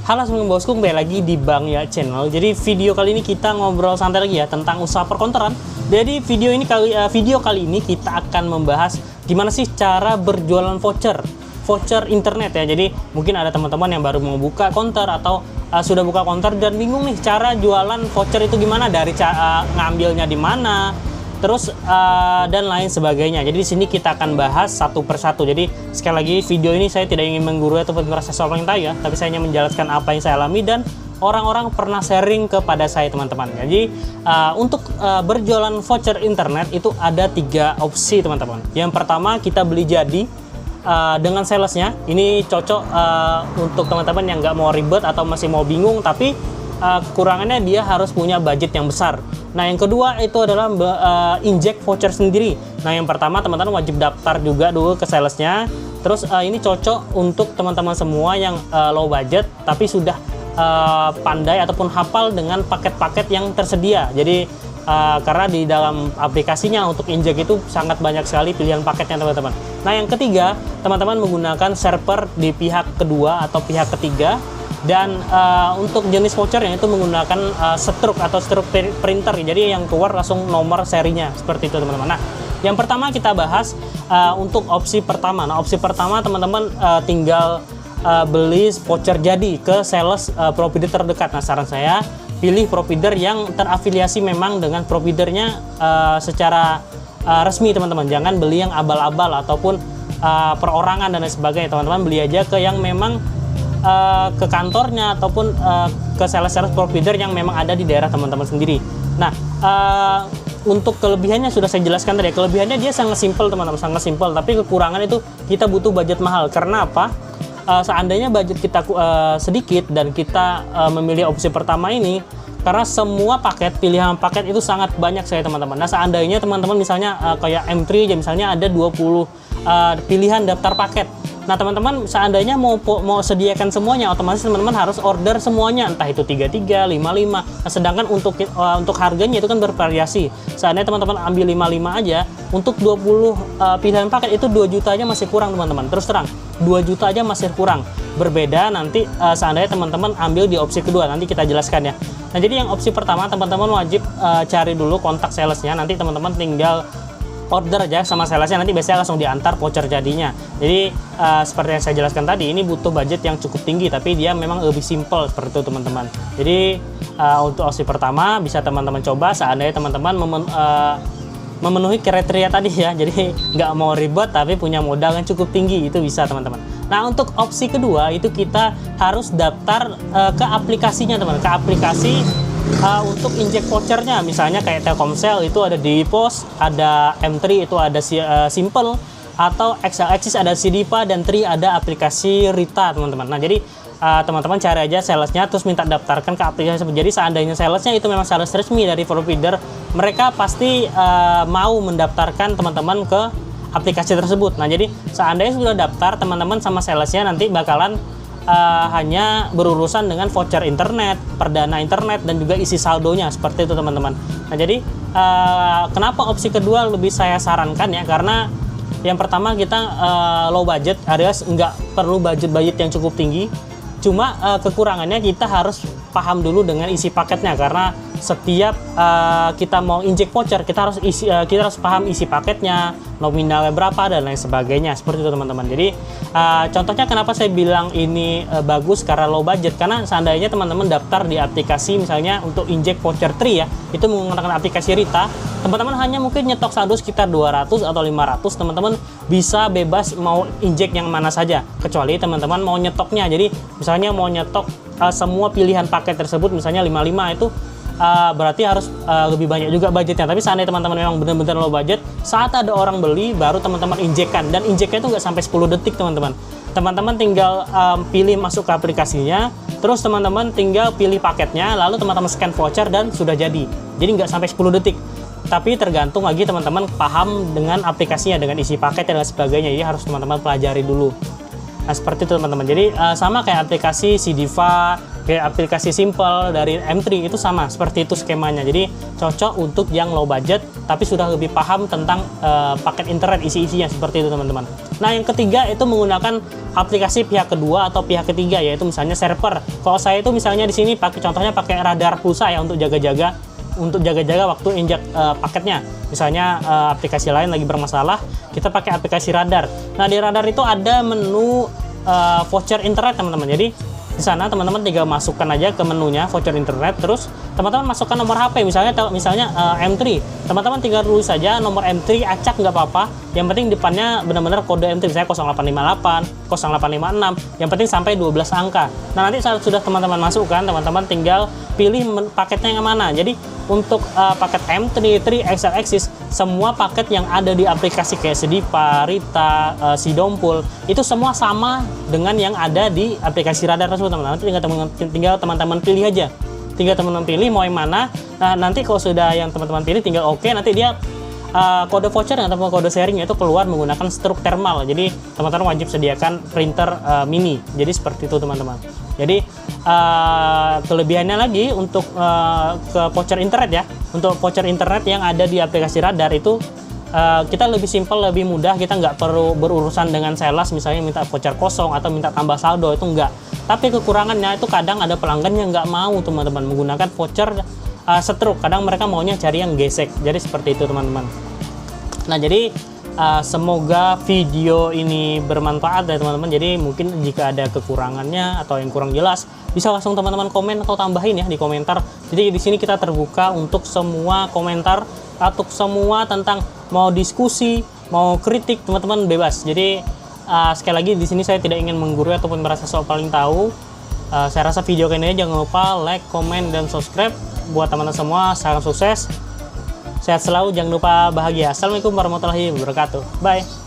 Halo semua bosku, kembali lagi di Bang Ya Channel. Jadi video kali ini kita ngobrol santai lagi ya tentang usaha perkonteran. Jadi video kali ini kita akan membahas gimana sih cara berjualan voucher internet ya. Jadi mungkin ada teman-teman yang baru mau buka konter atau sudah buka konter dan bingung nih cara jualan voucher itu gimana, dari ngambilnya di mana, terus dan lain sebagainya. Jadi di sini kita akan bahas satu persatu. Jadi sekali lagi video ini saya tidak ingin menggurui ataupun merasa seorang yang tahu ya, tapi saya hanya menjelaskan apa yang saya alami dan orang-orang pernah sharing kepada saya teman-teman. Jadi untuk berjualan voucher internet itu ada 3 opsi teman-teman. Yang pertama kita beli jadi dengan salesnya. Ini cocok untuk teman-teman yang nggak mau ribet atau masih mau bingung, tapi kekurangannya dia harus punya budget yang besar. Nah yang kedua itu adalah inject voucher sendiri. Nah yang pertama teman-teman wajib daftar juga dulu ke salesnya. Terus ini cocok untuk teman-teman semua yang low budget tapi sudah pandai ataupun hafal dengan paket-paket yang tersedia. Jadi karena di dalam aplikasinya untuk inject itu sangat banyak sekali pilihan paketnya teman-teman. Nah yang ketiga teman-teman menggunakan server di pihak kedua atau pihak ketiga. Dan untuk jenis voucher yang itu menggunakan stroke atau stroke printer, jadi yang keluar langsung nomor serinya seperti itu teman-teman. Nah yang pertama kita bahas untuk opsi pertama. Nah opsi pertama teman-teman tinggal beli voucher jadi ke sales provider terdekat. Nah saran saya pilih provider yang terafiliasi memang dengan providernya secara resmi teman-teman. Jangan beli yang abal-abal ataupun perorangan dan lain sebagainya teman-teman. Beli aja ke yang memang ke kantornya ataupun ke sales provider yang memang ada di daerah teman-teman sendiri. Nah untuk kelebihannya sudah saya jelaskan tadi. Kelebihannya dia sangat simpel teman-teman, sangat simpel. Tapi kekurangan itu kita butuh budget mahal. Karena apa? Seandainya budget kita sedikit dan kita memilih opsi pertama ini, karena semua paket, pilihan paket itu sangat banyak saya teman-teman. Nah seandainya teman-teman misalnya kayak M3 aja misalnya ada 20 pilihan daftar paket. Nah teman-teman seandainya mau sediakan semuanya, otomatis teman-teman harus order semuanya, entah itu 33, 55. Nah sedangkan untuk harganya itu kan bervariasi. Seandainya teman-teman ambil 55 aja, untuk 20 pilihan paket itu 2 juta aja masih kurang teman-teman. Terus terang 2 juta aja masih kurang. Berbeda nanti seandainya teman-teman ambil di opsi kedua, nanti kita jelaskan ya. Nah jadi yang opsi pertama teman-teman wajib cari dulu kontak salesnya. Nanti teman-teman tinggal order aja sama salesnya, nanti biasanya langsung diantar voucher jadinya. Jadi seperti yang saya jelaskan tadi, ini butuh budget yang cukup tinggi, tapi dia memang lebih simple seperti itu teman-teman. Jadi untuk opsi pertama bisa teman-teman coba seandainya teman-teman memenuhi kriteria tadi ya. Jadi nggak mau ribet tapi punya modal yang cukup tinggi, itu bisa teman-teman. Nah untuk opsi kedua itu kita harus daftar ke aplikasinya teman, ke aplikasi untuk inject vouchernya. Misalnya kayak Telkomsel itu ada di Pos, ada M3 itu ada Simple, atau XL-Axis ada Sidipa, dan Tri ada aplikasi Rita teman-teman. Nah jadi teman-teman cari aja salesnya terus minta daftarkan ke aplikasi tersebut. Jadi seandainya salesnya itu memang sales resmi dari provider, mereka pasti mau mendaftarkan teman-teman ke aplikasi tersebut. Nah jadi seandainya sudah daftar, teman-teman sama salesnya nanti bakalan hanya berurusan dengan voucher internet, perdana internet, dan juga isi saldonya seperti itu teman-teman. Nah jadi kenapa opsi kedua lebih saya sarankan ya, karena yang pertama kita low budget, alias nggak perlu budget yang cukup tinggi. Cuma kekurangannya kita harus paham dulu dengan isi paketnya, karena setiap kita mau inject voucher kita harus paham isi paketnya, nominalnya berapa dan lain sebagainya seperti itu teman-teman. Jadi contohnya kenapa saya bilang ini bagus karena low budget, karena seandainya teman-teman daftar di aplikasi misalnya untuk inject voucher Tri ya, itu menggunakan aplikasi Rita, teman-teman hanya mungkin nyetok saldo sekitar 200 atau 500, teman-teman bisa bebas mau inject yang mana saja, kecuali teman-teman mau nyetoknya. Jadi misalnya mau nyetok semua pilihan paket tersebut misalnya 55, itu berarti harus lebih banyak juga budgetnya. Tapi seandainya teman-teman memang benar-benar low budget, saat ada orang beli baru teman-teman injekkan, dan injeknya itu nggak sampai 10 detik teman-teman. Teman-teman tinggal pilih masuk ke aplikasinya, terus teman-teman tinggal pilih paketnya, lalu teman-teman scan voucher dan sudah jadi. Jadi nggak sampai 10 detik. Tapi tergantung lagi teman-teman paham dengan aplikasinya, dengan isi paket dan sebagainya. Jadi harus teman-teman pelajari dulu. Nah, seperti itu teman-teman. Jadi sama kayak aplikasi Sidiva, kayak aplikasi Simple dari M3 itu sama seperti itu skemanya. Jadi cocok untuk yang low budget tapi sudah lebih paham tentang paket internet isi-isinya seperti itu teman-teman. Nah, yang ketiga itu menggunakan aplikasi pihak kedua atau pihak ketiga, yaitu misalnya server. Kalau saya itu misalnya di sini contohnya pakai radar pulsa ya untuk jaga-jaga waktu injak paketnya. Misalnya aplikasi lain lagi bermasalah, kita pakai aplikasi radar. Nah, di radar itu ada menu voucher internet teman-teman. Jadi di sana teman-teman tinggal masukkan aja ke menunya voucher internet, terus teman-teman masukkan nomor HP, misalnya M3. Teman-teman tinggal tulis saja nomor M3, acak nggak apa-apa. Yang penting depannya benar-benar kode M3, misalnya 0858, 0856. Yang penting sampai 12 angka. Nah, nanti saat sudah teman-teman masukkan, teman-teman tinggal pilih paketnya yang mana. Jadi untuk paket M3, 3XL Axis, semua paket yang ada di aplikasi kayak Sidiva, Rita, Sidompul, itu semua sama dengan yang ada di aplikasi radar tersebut teman-teman. Tinggal teman-teman pilih aja. Tinggal teman-teman pilih mau yang mana. Nah, nanti kalau sudah yang teman-teman pilih tinggal oke, nanti dia kode voucher atau kode sharing itu keluar menggunakan struk thermal. Jadi teman-teman wajib sediakan printer mini. Jadi seperti itu teman-teman. Jadi kelebihannya lagi untuk ke voucher internet ya. Untuk voucher internet yang ada di aplikasi radar itu kita lebih simpel, lebih mudah. Kita nggak perlu berurusan dengan sales, misalnya minta voucher kosong atau minta tambah saldo, itu enggak. Tapi kekurangannya itu kadang ada pelanggan yang nggak mau teman-teman menggunakan voucher struk. Kadang mereka maunya cari yang gesek. Jadi seperti itu teman-teman. Nah, jadi semoga video ini bermanfaat ya teman-teman. Jadi mungkin jika ada kekurangannya atau yang kurang jelas, bisa langsung teman-teman komen atau tambahin ya di komentar. Jadi di sini kita terbuka untuk semua komentar atau semua tentang mau diskusi, mau kritik, teman-teman bebas. Jadi sekali lagi di sini saya tidak ingin menggurui ataupun merasa sok paling tahu. Saya rasa video kali ini jangan lupa like, komen, dan subscribe. Buat teman-teman semua, salam sukses. Sehat selalu, jangan lupa bahagia. Assalamualaikum warahmatullahi wabarakatuh. Bye.